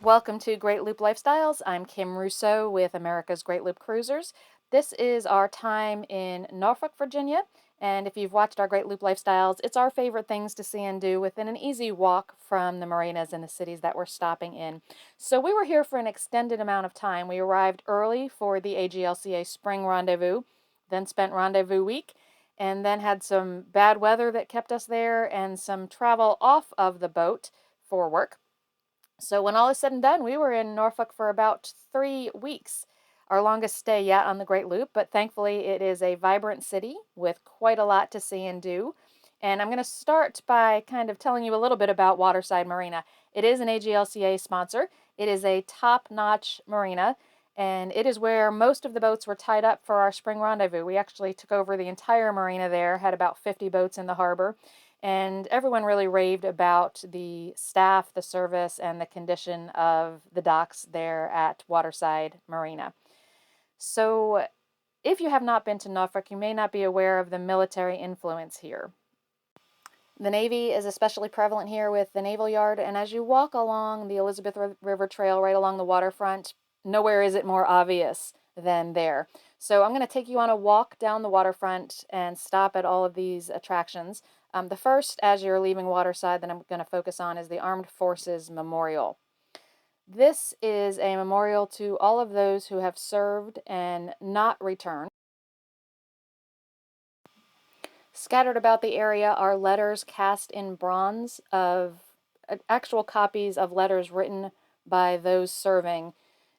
Welcome to Great Loop Lifestyles. I'm Kim Russo with America's Great Loop Cruisers. This is our time in Norfolk, Virginia, and if you've watched our Great Loop Lifestyles, it's our favorite things to see and do within an easy walk from the marinas and the cities that we're stopping in. So we were here for an extended amount of time. We arrived early for the AGLCA Spring Rendezvous, then spent Rendezvous Week, and then had some bad weather that kept us there and some travel off of the boat for work. So when all is said and done, we were in Norfolk for about 3 weeks, our longest stay yet on the Great Loop, but thankfully it is a vibrant city with quite a lot to see and do. And I'm going to start by kind of telling you a little bit about Waterside Marina. It is an AGLCA sponsor. It is a top-notch marina, and it is where most of the boats were tied up for our spring rendezvous. We actually took over the entire marina there, had about 50 boats in the harbor, and everyone really raved about the staff, the service, and the condition of the docks there at Waterside Marina. So if you have not been to Norfolk, you may not be aware of the military influence here. The Navy is especially prevalent here with the Naval Yard, and as you walk along the Elizabeth River Trail right along the waterfront, nowhere is it more obvious than there. So I'm going to take you on a walk down the waterfront and stop at all of these attractions. The first, as you're leaving Waterside, that I'm going to focus on is the Armed Forces Memorial. This is a memorial to all of those who have served and not returned. Scattered about the area are letters cast in bronze of actual copies of letters written by those serving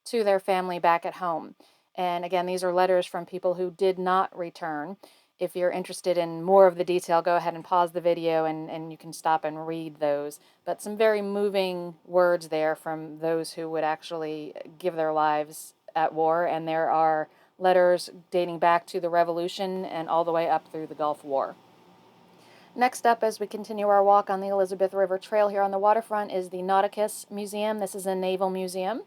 to their family back at home. And again, these are letters from people who did not return. If you're interested in more of the detail, go ahead and pause the video and you can stop and read those. But some very moving words there from those who would actually give their lives at war. And there are letters dating back to the Revolution and all the way up through the Gulf War. Next up, as we continue our walk on the Elizabeth River Trail here on the waterfront, is the Nauticus Museum. This is a naval museum.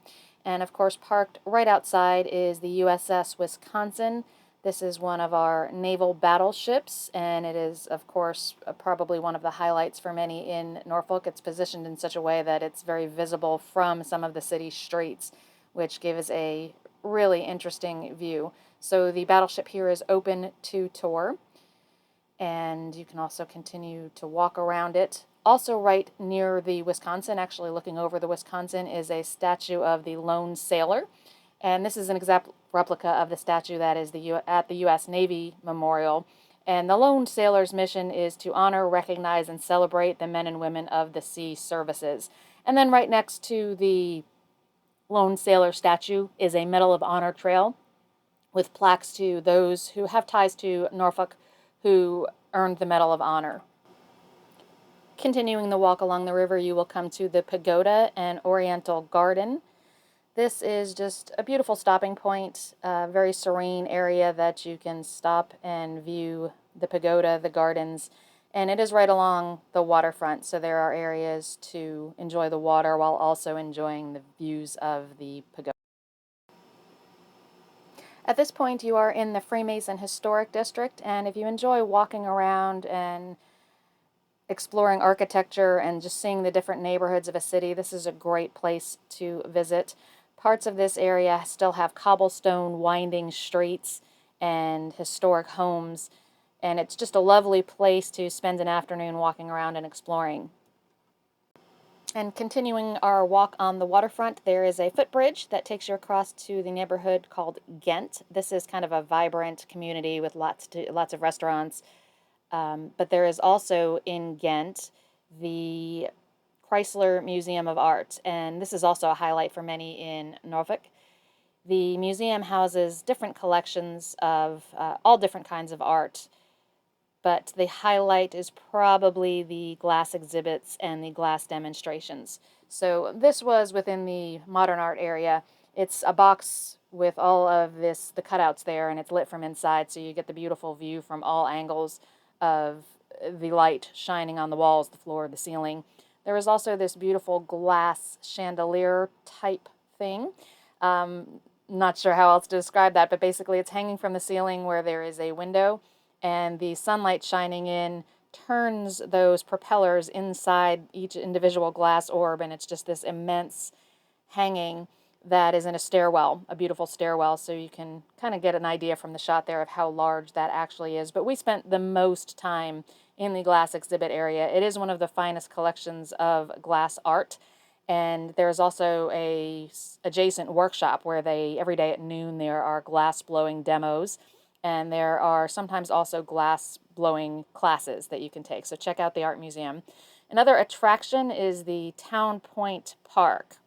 And of course, parked right outside is the USS Wisconsin. This is one of our naval battleships, and it is, of course, probably one of the highlights for many in Norfolk. It's positioned in such a way that it's very visible from some of the city streets, which gives a really interesting view. So the battleship here is open to tour, and you can also continue to walk around it. Also right near the Wisconsin, actually looking over the Wisconsin, is a statue of the lone sailor. And this is an exact replica of the statue that is at the U.S. Navy Memorial. And the lone sailor's mission is to honor, recognize, and celebrate the men and women of the sea services. And then right next to the lone sailor statue is a Medal of Honor trail with plaques to those who have ties to Norfolk who earned the Medal of Honor. Continuing the walk along the river, you will come to the Pagoda and Oriental Garden. This is just a beautiful stopping point, a very serene area that you can stop and view the pagoda, the gardens, and it is right along the waterfront, so there are areas to enjoy the water while also enjoying the views of the pagoda. At this point, you are in the Freemason Historic District, and if you enjoy walking around and exploring architecture and just seeing the different neighborhoods of a city, this is a great place to visit. Parts of this area still have cobblestone winding streets and historic homes, and it's just a lovely place to spend an afternoon walking around and exploring. And continuing our walk on the waterfront, there is a footbridge that takes you across to the neighborhood called Ghent. This is kind of a vibrant community with lots of restaurants, but there is also in Ghent the Chrysler Museum of Art, and this is also a highlight for many in Norfolk. The museum houses different collections of all different kinds of art, but the highlight is probably the glass exhibits and the glass demonstrations. So this was within the modern art area. It's a box with all of the cutouts there, and it's lit from inside, so you get the beautiful view from all angles of the light shining on the walls, the floor, the ceiling. There is also this beautiful glass chandelier type thing. Not sure how else to describe that, but basically it's hanging from the ceiling where there is a window, and the sunlight shining in turns those propellers inside each individual glass orb, and it's just this immense hanging that is in a stairwell, a beautiful stairwell, so you can kind of get an idea from the shot there of how large that actually is. But we spent the most time in the glass exhibit area. It is one of the finest collections of glass art, and there's also a adjacent workshop where every day at noon there are glass blowing demos, and there are sometimes also glass blowing classes that you can take. So check out the art museum. Another attraction is the Town Point Park.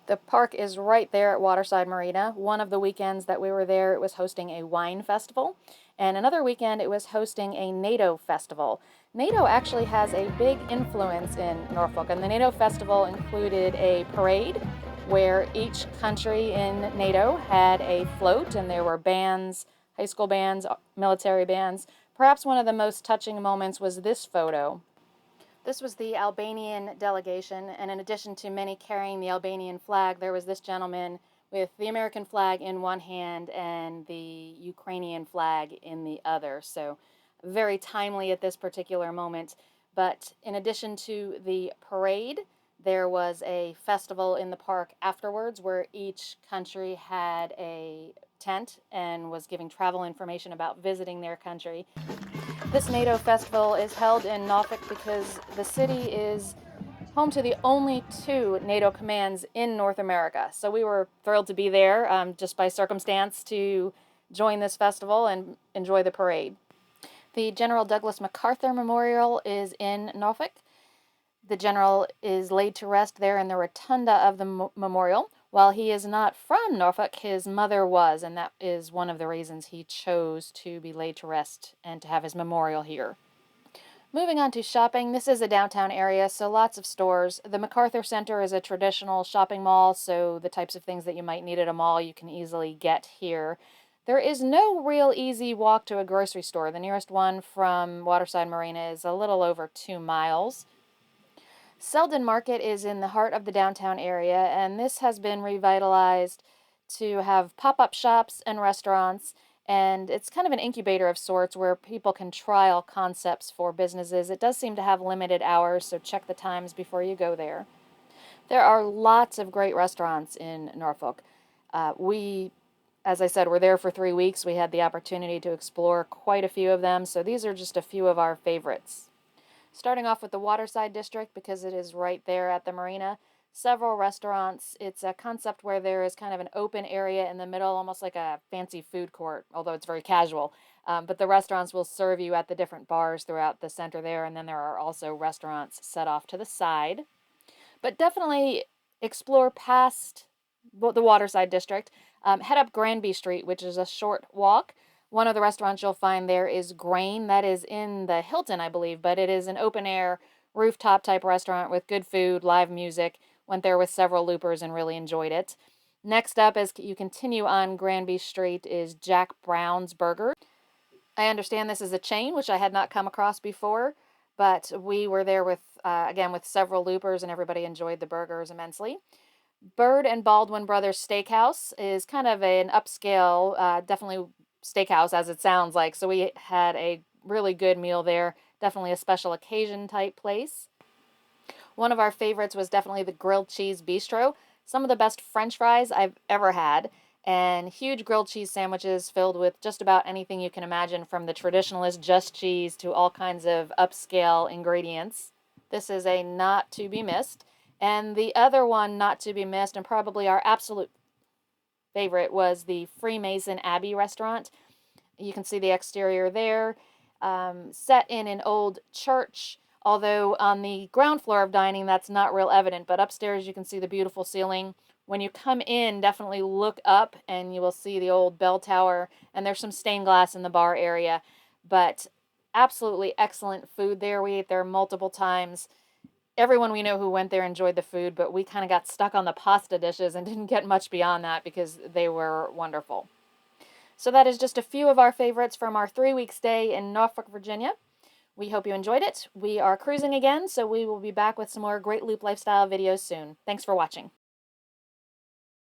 The park is right there at Waterside Marina. One of the weekends that we were there, it was hosting a wine festival, and another weekend it was hosting a NATO festival. NATO actually has a big influence in Norfolk, and the NATO festival included a parade where each country in NATO had a float, and there were bands, high school bands, military bands. Perhaps one of the most touching moments was this photo. This was the Albanian delegation, and in addition to many carrying the Albanian flag, there was this gentleman with the American flag in one hand and the Ukrainian flag in the other. So very timely at this particular moment. But in addition to the parade, there was a festival in the park afterwards where each country had a tent and was giving travel information about visiting their country. This NATO festival is held in Norfolk because the city is home to the only 2 NATO commands in North America. So we were thrilled to be there just by circumstance to join this festival and enjoy the parade. The General Douglas MacArthur Memorial is in Norfolk. The general is laid to rest there in the rotunda of the memorial. While he is not from Norfolk, his mother was, and that is one of the reasons he chose to be laid to rest and to have his memorial here. Moving on to shopping, this is a downtown area, so lots of stores. The MacArthur Center is a traditional shopping mall, so the types of things that you might need at a mall you can easily get here. There is no real easy walk to a grocery store. The nearest one from Waterside Marina is a little over 2 miles. Selden Market is in the heart of the downtown area, and this has been revitalized to have pop-up shops and restaurants, and it's kind of an incubator of sorts where people can trial concepts for businesses. It does seem to have limited hours, so check the times before you go there. There are lots of great restaurants in Norfolk. As I said, we're there for 3 weeks. We had the opportunity to explore quite a few of them, so these are just a few of our favorites. Starting off with the Waterside District, because it is right there at the marina. Several restaurants. It's a concept where there is kind of an open area in the middle, almost like a fancy food court, although it's very casual. But the restaurants will serve you at the different bars throughout the center there, and then there are also restaurants set off to the side. But definitely explore past the Waterside District. Head up Granby Street, which is a short walk. One of the restaurants you'll find there is Grain. That is in the Hilton, I believe, but it is an open-air, rooftop-type restaurant with good food, live music. Went there with several loopers and really enjoyed it. Next up, as you continue on Granby Street, is Jack Brown's Burger. I understand this is a chain, which I had not come across before, but we were there with, again, with several loopers, and everybody enjoyed the burgers immensely. Bird and Baldwin Brothers Steakhouse is kind of an upscale, definitely steakhouse as it sounds like. So we had a really good meal there. Definitely a special occasion type place. One of our favorites was definitely the Grilled Cheese Bistro. Some of the best French fries I've ever had, and huge grilled cheese sandwiches filled with just about anything you can imagine, from the traditionalist just cheese to all kinds of upscale ingredients. This is a not to be missed. And the other one not to be missed, and probably our absolute favorite, was the Freemason Abbey restaurant. You can see the exterior there, set in an old church, although on the ground floor of dining that's not real evident, but upstairs you can see the beautiful ceiling. When you come in, definitely look up and you will see the old bell tower, and there's some stained glass in the bar area, but absolutely excellent food there. We ate there multiple times. Everyone we know who went there enjoyed the food, but we kind of got stuck on the pasta dishes and didn't get much beyond that because they were wonderful. So that is just a few of our favorites from our 3-week stay in Norfolk, Virginia. We hope you enjoyed it. We are cruising again, so we will be back with some more great Loop Lifestyle videos soon. Thanks for watching.